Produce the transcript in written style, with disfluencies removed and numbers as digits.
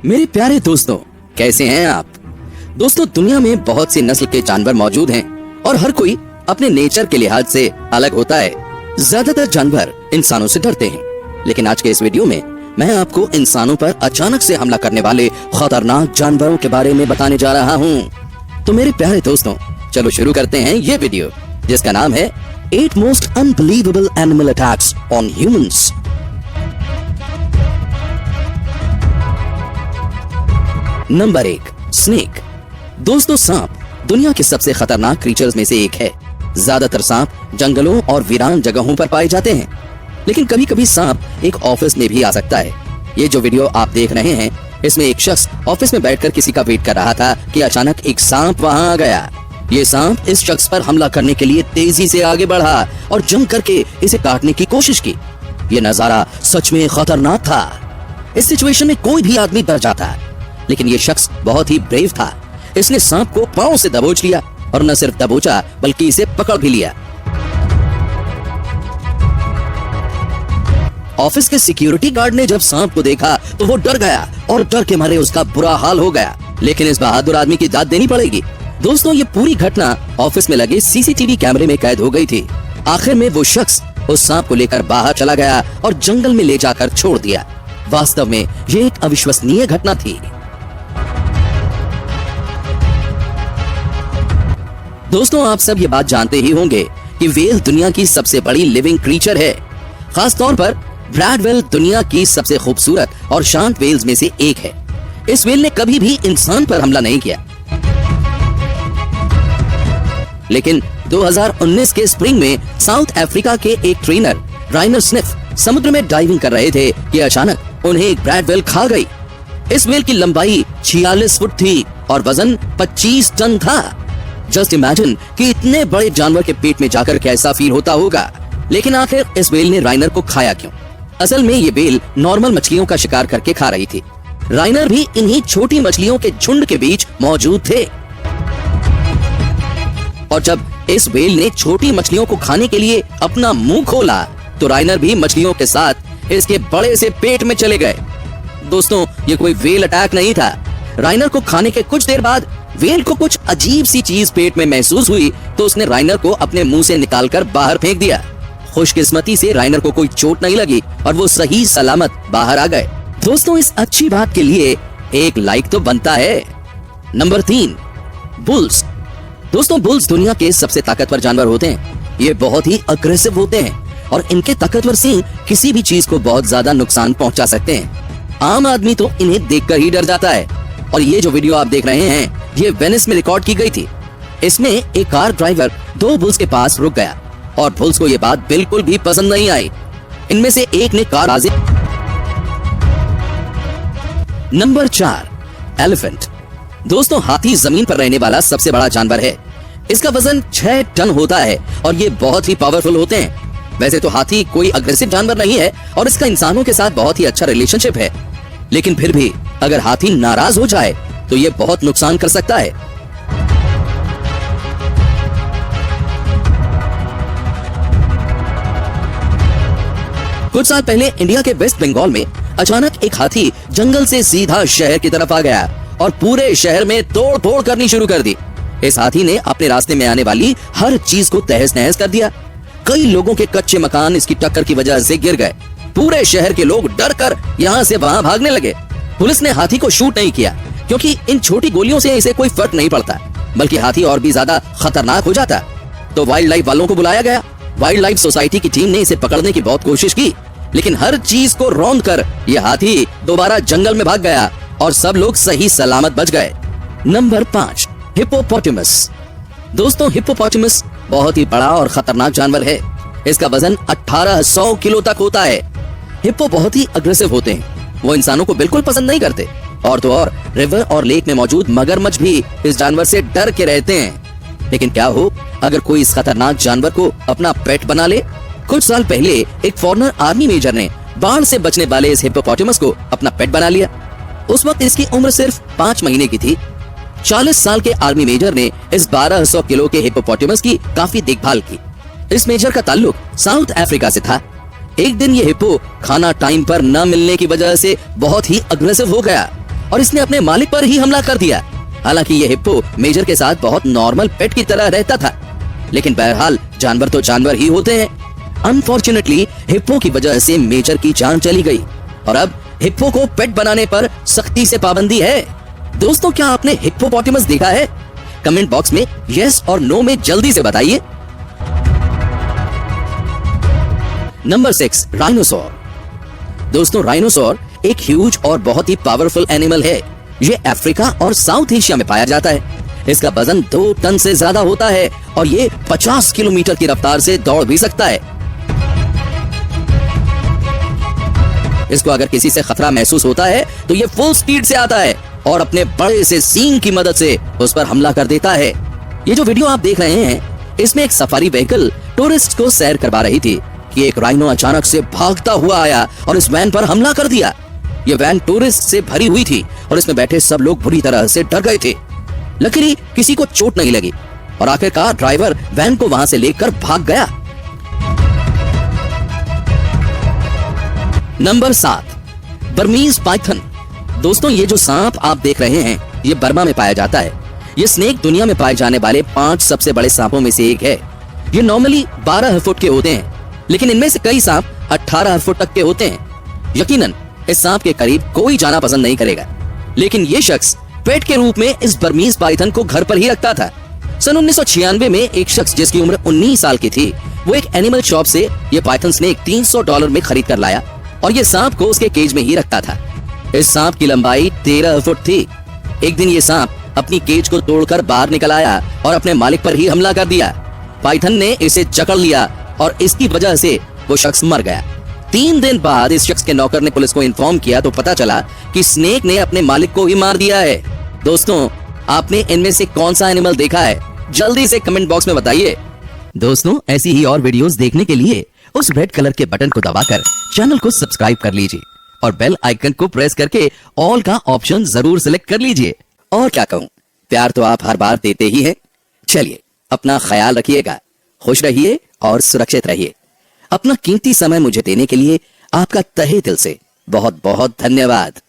मेरे प्यारे दोस्तों, कैसे हैं आप? दोस्तों, दुनिया में बहुत सी नस्ल के जानवर मौजूद हैं और हर कोई अपने नेचर के लिहाज से अलग होता है। ज्यादातर जानवर इंसानों से डरते हैं, लेकिन आज के इस वीडियो में मैं आपको इंसानों पर अचानक से हमला करने वाले खतरनाक जानवरों के बारे में बताने जा रहा हूँ। तो मेरे प्यारे दोस्तों, चलो शुरू करते हैं ये वीडियो, जिसका नाम है 8 Most Unbelievable Animal Attacks on Humans। Number 1, snake. दोस्तों, सांप दुनिया के सबसे खतरनाक क्रीचर्स में से एक है। ज्यादातर सांप जंगलों और वीरान जगहों पर पाए जाते हैं, लेकिन कभी कभी सांप एक ऑफिस में भी आ सकता है। ये जो वीडियो आप देख रहे हैं, इसमें एक शख्स ऑफिस में बैठकर किसी का वेट कर रहा था कि अचानक एक सांप वहां आ गया। ये सांप इस शख्स पर हमला करने के लिए तेजी से आगे बढ़ा और जंप करके इसे काटने की कोशिश की। ये नजारा सच में खतरनाक था। इस सिचुएशन में कोई भी आदमी डर जाता, लेकिन ये शख्स बहुत ही ब्रेव था। इसने सांप को पांव से दबोच लिया और न सिर्फ दबोचा बल्कि इसे पकड़ भी लिया। ऑफिस के सिक्योरिटी गार्ड ने जब सांप को देखा तो वो डर गया और डर के मारे उसका बुरा हाल हो गया, लेकिन इस बहादुर आदमी की दाद देनी पड़ेगी। दोस्तों, ये पूरी घटना ऑफिस में लगे सीसीटीवी कैमरे में कैद हो गई थी। आखिर में वो शख्स उस सांप को लेकर बाहर चला गया और जंगल में ले जाकर छोड़ दिया। वास्तव में ये एक अविश्वसनीय घटना थी। दोस्तों, आप सब ये बात जानते ही होंगे कि व्हेल दुनिया की सबसे बड़ी लिविंग क्रीचर है। खास तौर पर ब्रैड व्हेल दुनिया की सबसे खूबसूरत और शांत व्हेल्स में से एक है। इस व्हेल ने कभी भी इंसान पर हमला नहीं किया, लेकिन 2019 के स्प्रिंग में साउथ अफ्रीका के एक ट्रेनर राइनर स्निफ समुद्र में डाइविंग कर रहे थे कि अचानक उन्हें एक ब्रैड व्हेल खा गई। इस व्हेल की लंबाई 46 फुट थी और वजन 25 टन था। जस्ट इमेजिन कि इतने बड़े जानवर के पेट में जाकर कैसा फील होता होगा। लेकिन आखिर इस व्हेल ने राइनर को खाया क्यों? असल में ये व्हेल नॉर्मल मछलियों का शिकार करके खा रही थी। राइनर भी इन्हीं छोटी मछलियों के झुंड के बीच मौजूद थे, और जब इस व्हेल ने छोटी मछलियों को खाने के लिए अपना मुंह खोला तो राइनर भी मछलियों के साथ इसके बड़े से पेट में चले गए। दोस्तों, ये कोई व्हेल अटैक नहीं था। राइनर को खाने के कुछ देर बाद व्हेल को कुछ अजीब सी चीज पेट में महसूस हुई तो उसने राइनर को अपने मुंह से निकालकर बाहर फेंक दिया। खुशकिस्मती से राइनर को कोई चोट नहीं लगी और वो सही सलामत बाहर आ गए। दोस्तों, इस अच्छी बात के लिए एक लाइक तो बनता है। Number 3, bulls. दोस्तों, बुल्स दुनिया के सबसे ताकतवर जानवर होते हैं। ये बहुत ही अग्रेसिव होते हैं और इनके ताकतवर सींग किसी भी चीज को बहुत ज्यादा नुकसान पहुंचा सकते हैं। आम आदमी तो इन्हें देखकर ही डर जाता है। और ये जो वीडियो आप देख रहे हैं, ये वेनिस में रिकॉर्ड की गई थी। इसमें एक कार ड्राइवर 2 बुल्स के पास रुक गया और बुल्स को ये बात बिल्कुल भी पसंद नहीं आई। इनमें से एक ने कार आगे। Number 4, elephant. दोस्तों, हाथी जमीन पर रहने वाला सबसे बड़ा जानवर है। इसका वजन 6 टन होता है और ये बहुत ही पावरफुल होते हैं। वैसे तो हाथी कोई अग्रेसिव जानवर नहीं है और इसका इंसानों के साथ बहुत ही अच्छा रिलेशनशिप है, लेकिन फिर भी अगर हाथी नाराज हो जाए तो ये बहुत नुकसान कर सकता है। कुछ साल पहले इंडिया के वेस्ट बंगाल में अचानक एक हाथी जंगल से सीधा शहर की तरफ आ गया और पूरे शहर में तोड़ फोड़ करनी शुरू कर दी। इस हाथी ने अपने रास्ते में आने वाली हर चीज को तहस नहस कर दिया। कई लोगों के कच्चे मकान इसकी टक्कर की वजह से गिर गए। पूरे शहर के लोग डर कर यहाँ से वहाँ भागने लगे। पुलिस ने हाथी को शूट नहीं किया क्योंकि इन छोटी गोलियों से इसे कोई फर्क नहीं पड़ता, बल्कि हाथी और भी ज्यादा खतरनाक हो जाता। तो वाइल्ड लाइफ वालों को बुलाया गया। वाइल्ड लाइफ सोसाइटी की टीम ने इसे पकड़ने की बहुत कोशिश की, लेकिन हर चीज को रौंद कर यह हाथी दोबारा जंगल में भाग गया और सब लोग सही सलामत बच गए। Number 5, hippopotamus. दोस्तों, हिप्पोपोटामस बहुत ही बड़ा और खतरनाक जानवर है। इसका वजन 1800 किलो तक होता है। हिप्पो बहुत ही अग्रेसिव होते हैं। वो इंसानों को बिल्कुल पसंद नहीं करते, और तो और रिवर और लेक में मौजूद मगरमच्छ भी इस जानवर से डर के रहते हैं। लेकिन क्या हो अगर कोई इस खतरनाक जानवर को अपना पेट बना ले? कुछ साल पहले एक फॉरेनर आर्मी मेजर ने बाढ़ से बचने वाले इस हिप्पोपोटामस को अपना पेट बना लिया। उस वक्त इसकी उम्र सिर्फ 5 महीने की थी। 40 साल के आर्मी मेजर ने इस 1200 किलो के हिप्पोपोटामस की काफी देखभाल की। इस मेजर का ताल्लुक साउथ अफ्रीका से था। एक दिन ये हिप्पो खाना टाइम पर न मिलने की वजह से बहुत ही अग्रेसिव हो गया और इसने अपने मालिक पर ही हमला कर दिया। हालांकि ये हिप्पो मेजर के साथ बहुत नॉर्मल पेट की तरह रहता था, लेकिन बहरहाल जानवर तो जानवर ही होते हैं। अनफॉर्चुनेटली हिप्पो की वजह से मेजर की जान चली गई और अब हिप्पो को पेट बनाने पर सख्ती से पाबंदी है। दोस्तों, क्या आपने हिप्पोपोटेमस देखा है? कमेंट बॉक्स में यस और नो में जल्दी से बताइए। Number 6, rhinoceros. दोस्तों, राइनोसोर एक ह्यूज और बहुत ही पावरफुल एनिमल है। ये अफ्रीका और साउथ एशिया में पाया जाता है। इसका वजन 2 टन से ज्यादा होता है और ये 50 किलोमीटर की रफ्तार से दौड़ भी सकता है। इसको अगर किसी से खतरा महसूस होता है तो ये फुल स्पीड से आता है और अपने बड़े से सींग की मदद से उस पर हमला कर देता है। ये जो वीडियो आप देख रहे हैं, इसमें एक सफारी व्हीकल टूरिस्ट को सैर करवा रही थी कि एक राइनो अचानक से भागता हुआ आया और इस वैन पर हमला कर दिया। ये वैन टूरिस्ट से भरी हुई थी और इसमें बैठे सब लोग बुरी तरह से डर गए थे। लकीली किसी को चोट नहीं लगी और आखिरकार ड्राइवर वैन को वहां से लेकर भाग गया। Number 7, Burmese Python. दोस्तों, ये जो सांप आप देख रहे हैं, ये बर्मा में पाया जाता है। ये स्नेक दुनिया में पाए जाने वाले 5 सबसे बड़े सांपों में से एक है। ये नॉर्मली 12 फुट के होते हैं, लेकिन इनमें से कई सांप 18 फुट तक के होते हैं। यकीनन इस सांप के करीब कोई जाना पसंद नहीं करेगा, लेकिन ये शख्स पेट के रूप में इस बर्मीज पाइथन को घर पर ही रखता था। सन 1996 में एक शख्स जिसकी उम्र 19 साल की थी, वो एक एनिमल शॉप से ये पाइथन स्नेक $300 में खरीद कर लाया और ये सांप को उसके केज में ही रखता था। इस सांप की लंबाई 13 फुट थी। एक दिन ये सांप अपनी केज को तोड़कर बाहर निकल आया और अपने मालिक पर ही हमला कर दिया। पाइथन ने इसे जकड़ लिया और इसकी वजह से वो शख्स मर गया। 3 दिन बाद इस शख्स के नौकर ने पुलिस को इन्फॉर्म किया तो पता चला कि स्नेक ने अपने मालिक को ही मार दिया है। दोस्तों, आपने इनमें से कौन सा एनिमल देखा है? जल्दी से कमेंट बॉक्स में बताइए। दोस्तों, ऐसी ही और वीडियोस देखने के लिए उस रेड कलर के बटन को दबाकर चैनल को सब्सक्राइब कर लीजिए और बेल आइकन को प्रेस करके ऑल का ऑप्शन जरूर सिलेक्ट कर लीजिए। और क्या कहूँ, प्यार तो आप हर बार देते ही हैं। चलिए, अपना ख्याल रखिएगा, खुश रहिए और सुरक्षित रहिए। अपना कीमती समय मुझे देने के लिए आपका तहे दिल से बहुत बहुत धन्यवाद।